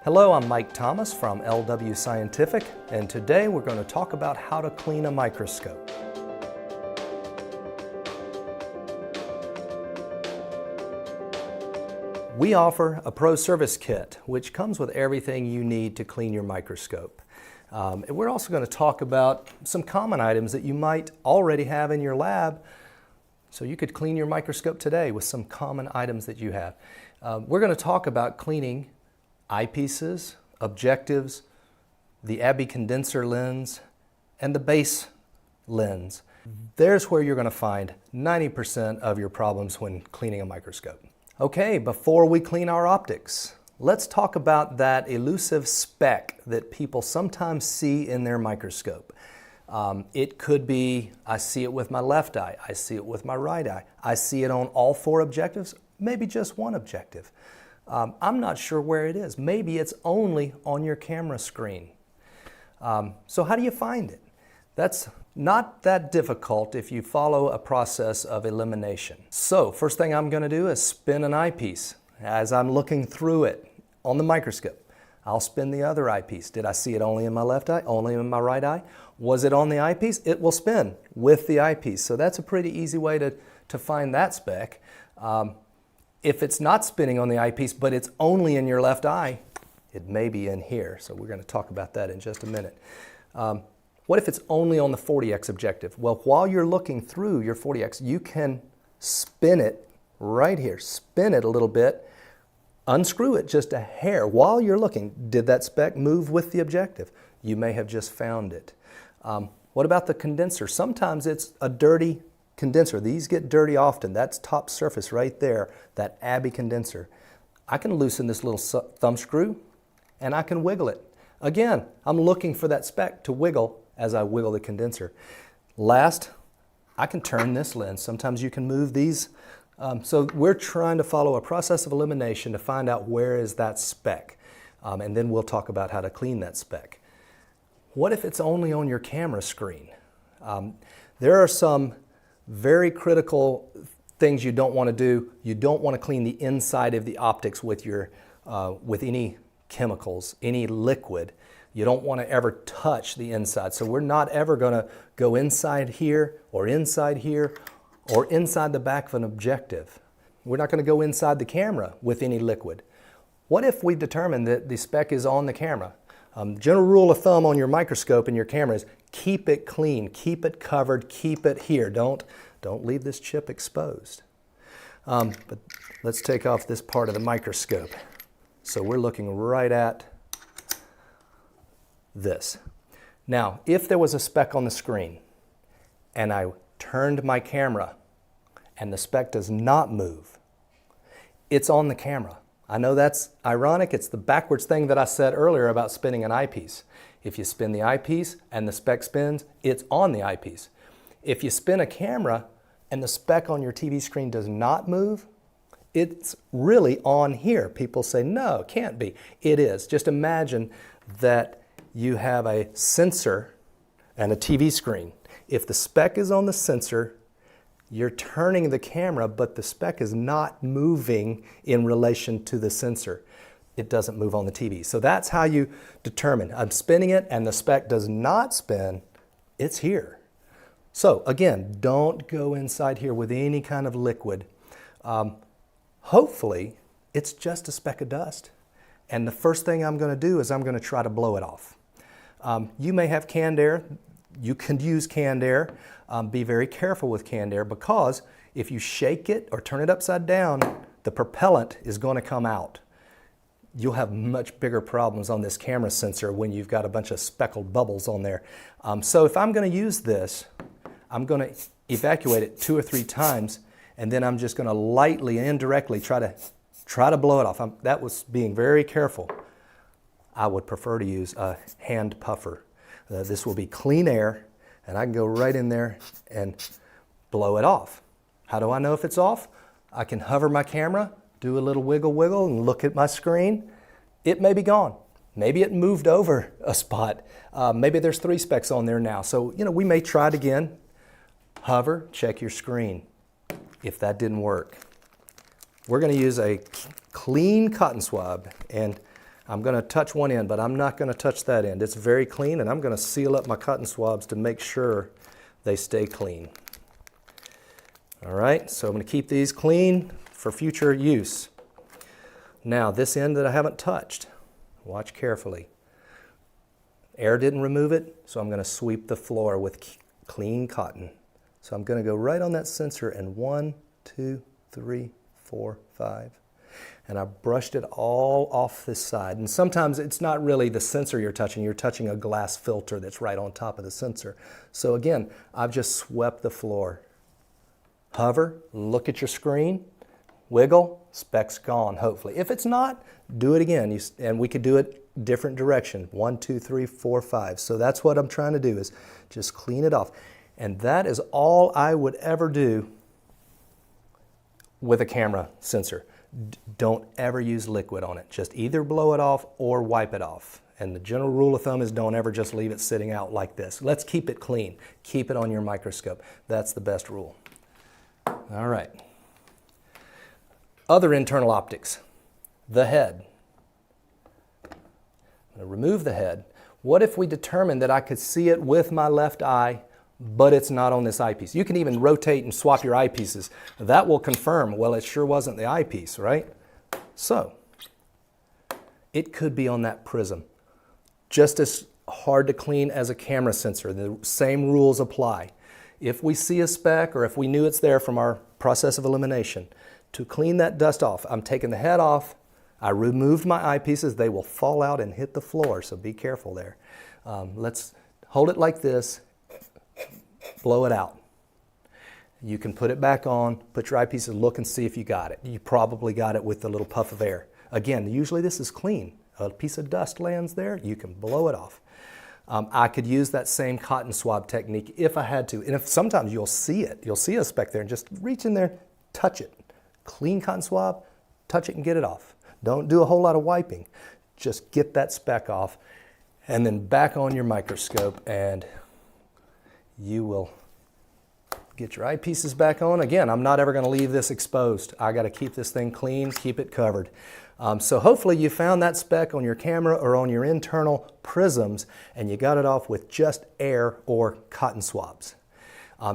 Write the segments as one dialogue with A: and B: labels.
A: Hello, I'm Mike Thomas from LW Scientific, and today we're going to talk about how to clean a microscope. We offer a Pro Service Kit, which comes with everything you need to clean your microscope. And we're also going to talk about some common items that you might already have in your lab, so you could clean your microscope today with some common items that you have. We're going to talk about cleaning eyepieces, objectives, the ABBE condenser lens, and the base lens. There's where you're going to find 90% of your problems when cleaning a microscope. Okay, before we clean our optics, let's talk about that elusive speck that people sometimes see in their microscope. It could be, I see it with my left eye, I see it with my right eye, I see it on all four objectives, maybe just one objective. I'm not sure where it is. Maybe it's only on your camera screen. So how do you find it? That's not that difficult if you follow a process of elimination. So first thing I'm going to do is spin an eyepiece. As I'm looking through it on the microscope, I'll spin the other eyepiece. Did I see it only in my left eye, only in my right eye? Was it on the eyepiece? It will spin with the eyepiece. So that's a pretty easy way to find that speck. If it's not spinning on the eyepiece, but it's only in your left eye, it may be in here. So we're going to talk about that in just a minute. What if it's only on the 40x objective? Well, while you're looking through your 40x, you can spin it right here. Spin it a little bit, unscrew it just a hair while you're looking. Did that speck move with the objective? You may have just found it. What about the condenser? Sometimes it's a dirty condenser. These get dirty often. That's top surface right there, that ABBE condenser. I can loosen this little thumb screw and I can wiggle it. Again, I'm looking for that speck to wiggle as I wiggle the condenser. Last, I can turn this lens. Sometimes you can move these. So we're trying to follow a process of elimination to find out where is that speck. And then we'll talk about how to clean that speck. What if it's only on your camera screen? There are some very critical things you don't want to do. You don't want to clean the inside of the optics with any chemicals, any liquid. You don't want to ever touch the inside. So we're not ever going to go inside here or inside the back of an objective. We're not going to go inside the camera with any liquid. What if we determine that the speck is on the camera? General rule of thumb on your microscope and your camera is keep it clean, keep it covered, keep it here. Don't leave this chip exposed. But let's take off this part of the microscope. So we're looking right at this. Now, if there was a speck on the screen and I turned my camera and the speck does not move, it's on the camera. I know that's ironic. It's the backwards thing that I said earlier about spinning an eyepiece. If you spin the eyepiece and the speck spins, it's on the eyepiece. If you spin a camera and the speck on your TV screen does not move, it's really on here. People say, no, it can't be. It is. Just imagine that you have a sensor and a TV screen. If the speck is on the sensor, you're turning the camera, but the speck is not moving in relation to the sensor. It doesn't move on the TV. So that's how you determine. I'm spinning it and the speck does not spin, it's here. So again, don't go inside here with any kind of liquid. Hopefully, it's just a speck of dust. And the first thing I'm going to do is I'm going to try to blow it off. You may have canned air. You can use canned air. Be very careful with canned air because if you shake it or turn it upside down, the propellant is going to come out. You'll have much bigger problems on this camera sensor when you've got a bunch of speckled bubbles on there. So if I'm going to use this, I'm going to evacuate it 2 or 3 times, and then I'm just going to lightly, indirectly try to blow it off. That was being very careful. I would prefer to use a hand puffer. This will be clean air, and I can go right in there and blow it off. How do I know if it's off? I can hover my camera, do a little wiggle, and look at my screen. It may be gone. Maybe it moved over a spot. Maybe there's 3 specks on there now. So, we may try it again. Hover, check your screen. If that didn't work, we're going to use a clean cotton swab, and I'm going to touch one end, but I'm not going to touch that end. It's very clean, and I'm going to seal up my cotton swabs to make sure they stay clean. All right, so I'm going to keep these clean for future use. Now, this end that I haven't touched, watch carefully. Air didn't remove it, so I'm going to sweep the floor with clean cotton. So I'm going to go right on that sensor, and 1, 2, 3, 4, 5. And I brushed it all off this side. And sometimes it's not really the sensor you're touching a glass filter that's right on top of the sensor. So again, I've just swept the floor. Hover, look at your screen, wiggle, speck's gone, hopefully. If it's not, do it again. And we could do it different direction, 1, 2, 3, 4, 5. So that's what I'm trying to do, is just clean it off. And that is all I would ever do with a camera sensor. Don't ever use liquid on it. Just either blow it off or wipe it off. And the general rule of thumb is don't ever just leave it sitting out like this. Let's keep it clean. Keep it on your microscope. That's the best rule. All right. Other internal optics. The head. I'm going to remove the head. What if we determined that I could see it with my left eye, but it's not on this eyepiece? You can even rotate and swap your eyepieces. That will confirm, well, it sure wasn't the eyepiece, right? So, it could be on that prism. Just as hard to clean as a camera sensor. The same rules apply. If we see a speck, or if we knew it's there from our process of elimination, to clean that dust off, I'm taking the head off. I removed my eyepieces. They will fall out and hit the floor, so be careful there. Let's hold it like this. Blow it out. You can put it back on, put your eyepieces, look and see if you got it. You probably got it with the little puff of air. Again, usually this is clean. A piece of dust lands there, you can blow it off. I could use that same cotton swab technique if I had to. And if sometimes you'll see it, you'll see a speck there, and just reach in there, touch it. Clean cotton swab, touch it and get it off. Don't do a whole lot of wiping. Just get that speck off, and then back on your microscope, and you will get your eyepieces back on. Again, I'm not ever going to leave this exposed. I got to keep this thing clean, keep it covered. So hopefully you found that speck on your camera or on your internal prisms, and you got it off with just air or cotton swabs.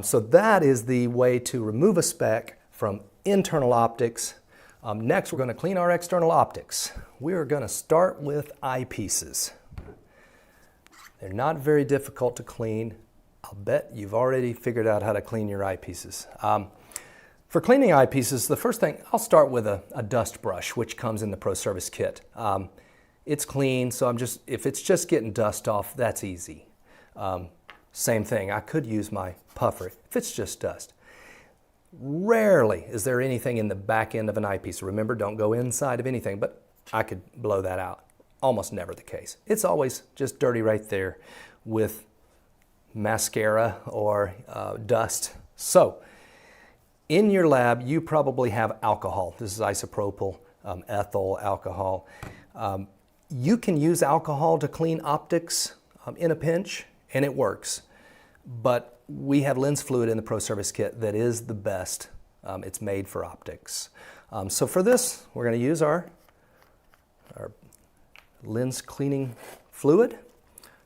A: So that is the way to remove a speck from internal optics. Next, we're going to clean our external optics. We are going to start with eyepieces. They're not very difficult to clean. I'll bet you've already figured out how to clean your eyepieces. For cleaning eyepieces, the first thing, I'll start with a dust brush, which comes in the Pro Service Kit. It's clean, so if it's just getting dust off, that's easy. Same thing, I could use my puffer if it's just dust. Rarely is there anything in the back end of an eyepiece. Remember, don't go inside of anything, but I could blow that out. Almost never the case. It's always just dirty right there with mascara or dust. So, in your lab, you probably have alcohol. This is isopropyl ethyl alcohol. You can use alcohol to clean optics in a pinch, and it works. But we have lens fluid in the Pro Service Kit that is the best. It's made for optics. So for this, we're going to use our lens cleaning fluid.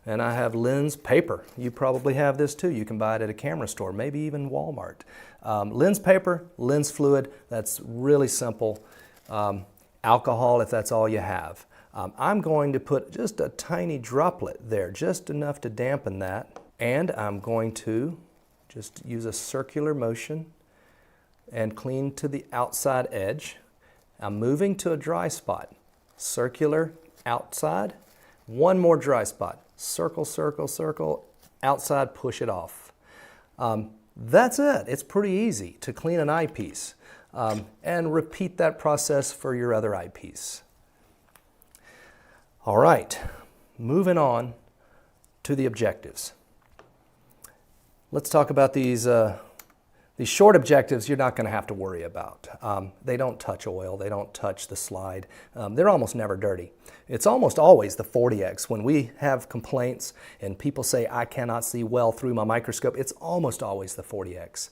A: And I have lens paper. You probably have this too. You can buy it at a camera store, maybe even Walmart. Lens paper, lens fluid, that's really simple. Alcohol, if that's all you have. I'm going to put just a tiny droplet there, just enough to dampen that. And I'm going to just use a circular motion and clean to the outside edge. I'm moving to a dry spot. Circular, outside. One more dry spot. Circle, circle, circle, outside, push it off. That's it. It's pretty easy to clean an eyepiece. And repeat that process for your other eyepiece. All right, moving on to the objectives. Let's talk about these short objectives you're not going to have to worry about. They don't touch oil. They don't touch the slide. They're almost never dirty. It's almost always the 40x. When we have complaints and people say, I cannot see well through my microscope, it's almost always the 40x.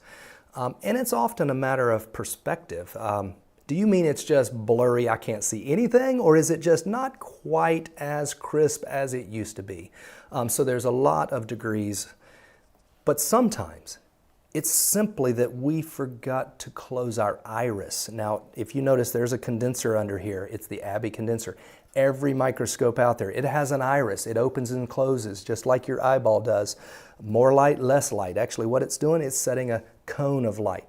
A: And it's often a matter of perspective. Do you mean it's just blurry, I can't see anything, or is it just not quite as crisp as it used to be? So there's a lot of degrees, but sometimes it's simply that we forgot to close our iris. Now, if you notice, there's a condenser under here. It's the ABBE condenser. Every microscope out there, it has an iris. It opens and closes just like your eyeball does. More light, less light. Actually, what it's doing is setting a cone of light.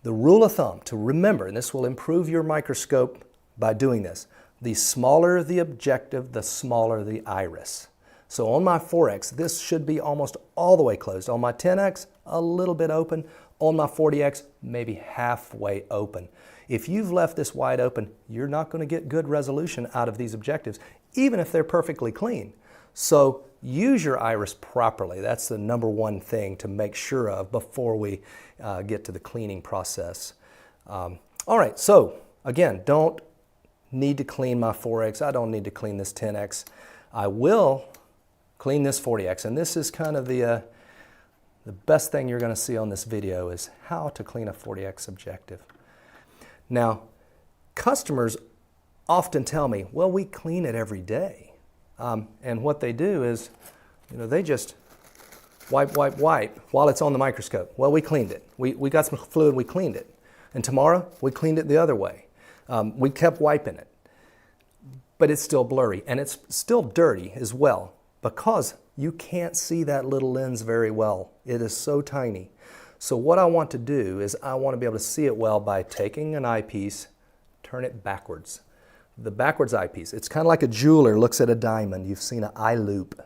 A: The rule of thumb to remember, and this will improve your microscope by doing this, the smaller the objective, the smaller the iris. So on my 4X, this should be almost all the way closed. On my 10X, a little bit open. On my 40X, maybe halfway open. If you've left this wide open, you're not going to get good resolution out of these objectives, even if they're perfectly clean. So use your iris properly. That's the number one thing to make sure of before we get to the cleaning process. All right, so again, don't need to clean my 4X. I don't need to clean this 10X. I will clean this 40X, and this is kind of the best thing you're going to see on this video is how to clean a 40X objective. Now, customers often tell me, well, we clean it every day. And what they do is, they just wipe while it's on the microscope. Well, we cleaned it. We got some fluid, we cleaned it. And tomorrow, we cleaned it the other way. We kept wiping it. But it's still blurry, and it's still dirty as well, because you can't see that little lens very well. It is so tiny. So what I want to do is I want to be able to see it well by taking an eyepiece, turn it backwards. The backwards eyepiece, it's kind of like a jeweler looks at a diamond. You've seen an eye loop.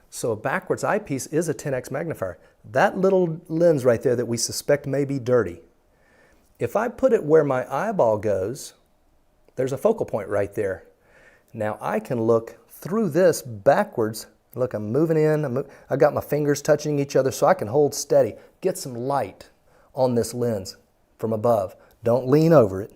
A: So a backwards eyepiece is a 10X magnifier. That little lens right there that we suspect may be dirty, if I put it where my eyeball goes, there's a focal point right there. Now I can look through this backwards. Look, I'm moving in, I've got my fingers touching each other so I can hold steady. Get some light on this lens from above. Don't lean over it.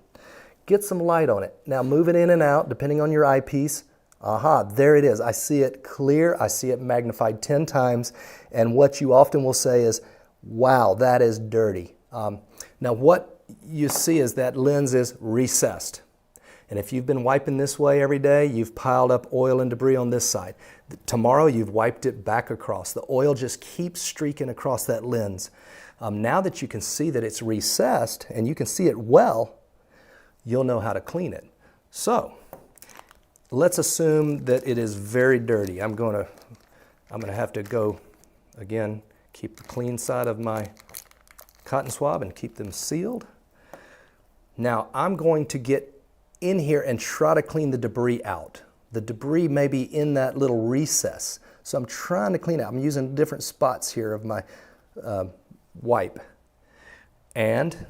A: Get some light on it. Now move it in and out depending on your eyepiece. Aha, there it is. I see it clear. I see it magnified 10 times. And what you often will say is, wow, that is dirty. Now what you see is that lens is recessed. And if you've been wiping this way every day, you've piled up oil and debris on this side. Tomorrow, you've wiped it back across. The oil just keeps streaking across that lens. Now that you can see that it's recessed and you can see it well, you'll know how to clean it. So, let's assume that it is very dirty. I'm going to have to go, again, keep the clean side of my cotton swab and keep them sealed. Now, I'm going to get in here and try to clean the debris out. The debris may be in that little recess. So I'm trying to clean it out. I'm using different spots here of my wipe. And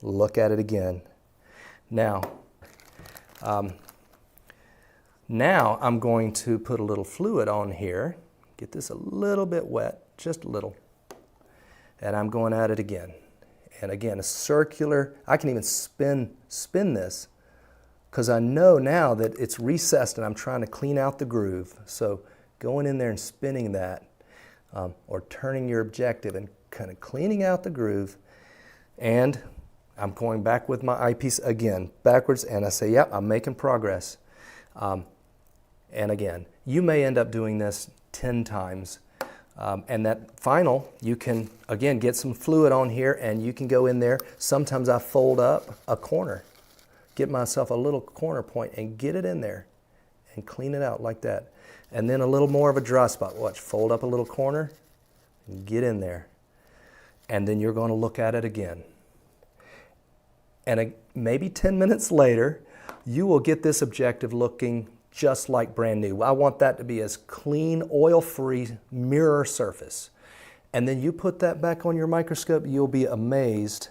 A: look at it again. Now I'm going to put a little fluid on here. Get this a little bit wet, just a little. And I'm going at it again. And again, a circular, I can even spin this because I know now that it's recessed and I'm trying to clean out the groove. So going in there and spinning that or turning your objective and kind of cleaning out the groove. And I'm going back with my eyepiece again, backwards, and I say, yep, I'm making progress. And again, you may end up doing this 10 times. And that final, you can, again, get some fluid on here and you can go in there. Sometimes I fold up a corner, get myself a little corner point and get it in there and clean it out like that. And then a little more of a dry spot. Watch, fold up a little corner and get in there. And then you're going to look at it again. And maybe 10 minutes later, you will get this objective looking just like brand new. I want that to be as clean, oil-free mirror surface. And then you put that back on your microscope, you'll be amazed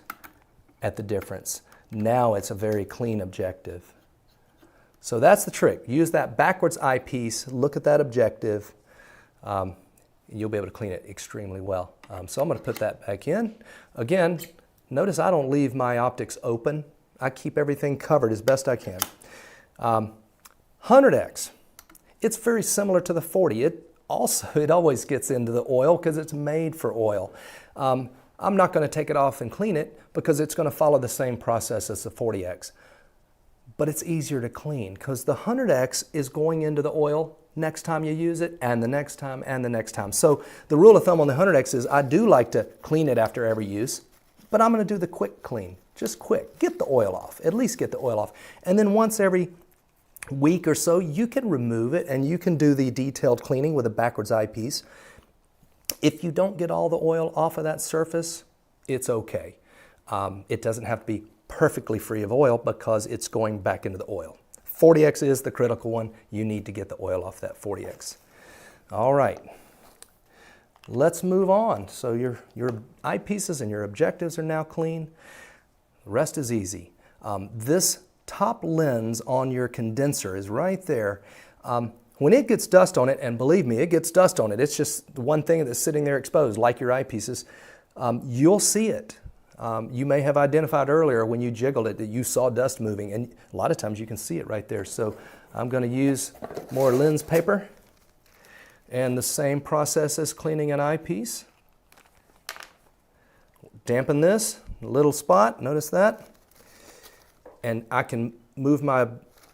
A: at the difference. Now it's a very clean objective. So that's the trick. Use that backwards eyepiece, look at that objective, you'll be able to clean it extremely well. So I'm going to put that back in. Again, notice I don't leave my optics open. I keep everything covered as best I can. 100X, it's very similar to the 40. It always gets into the oil because it's made for oil. I'm not going to take it off and clean it because it's going to follow the same process as the 40X. But it's easier to clean because the 100X is going into the oil next time you use it, and the next time, and the next time. So the rule of thumb on the 100X is I do like to clean it after every use, but I'm going to do the quick clean. Just quick. Get the oil off. At least get the oil off. And then once every week or so, you can remove it and you can do the detailed cleaning with a backwards eyepiece. If you don't get all the oil off of that surface, it's okay. It doesn't have to be perfectly free of oil because it's going back into the oil. 40X is the critical one. You need to get the oil off that 40X. All right, let's move on. So your eyepieces and your objectives are now clean. The rest is easy. This top lens on your condenser is right there. When it gets dust on it, and believe me, it gets dust on it, it's just the one thing that's sitting there exposed, like your eyepieces, you'll see it. You may have identified earlier when you jiggled it that you saw dust moving, and a lot of times you can see it right there. So I'm going to use more lens paper, and the same process as cleaning an eyepiece. Dampen this, a little spot, notice that? And I can move my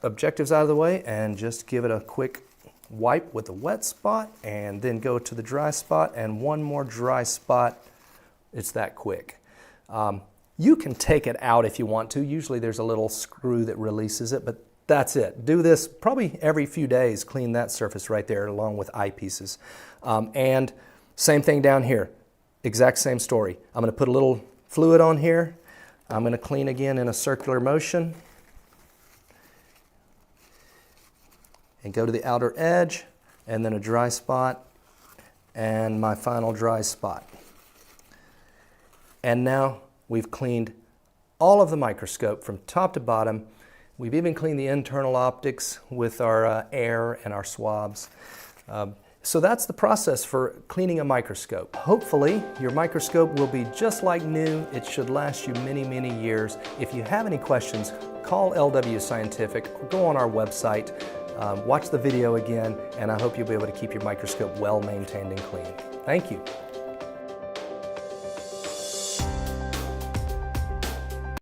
A: objectives out of the way and just give it a quick wipe with a wet spot, and then go to the dry spot, and one more dry spot. It's that quick. You can take it out if you want to. Usually there's a little screw that releases it, but that's it. Do this probably every few days. Clean that surface right there along with eyepieces. And same thing down here. Exact same story. I'm going to put a little fluid on here. I'm going to clean again in a circular motion. And go to the outer edge, and then a dry spot, and my final dry spot. And now we've cleaned all of the microscope from top to bottom. We've even cleaned the internal optics with our air and our swabs. So that's the process for cleaning a microscope. Hopefully your microscope will be just like new. It should last you many, many years. If you have any questions, call LW Scientific, or go on our website, watch the video again, and I hope you'll be able to keep your microscope well maintained and clean. Thank you.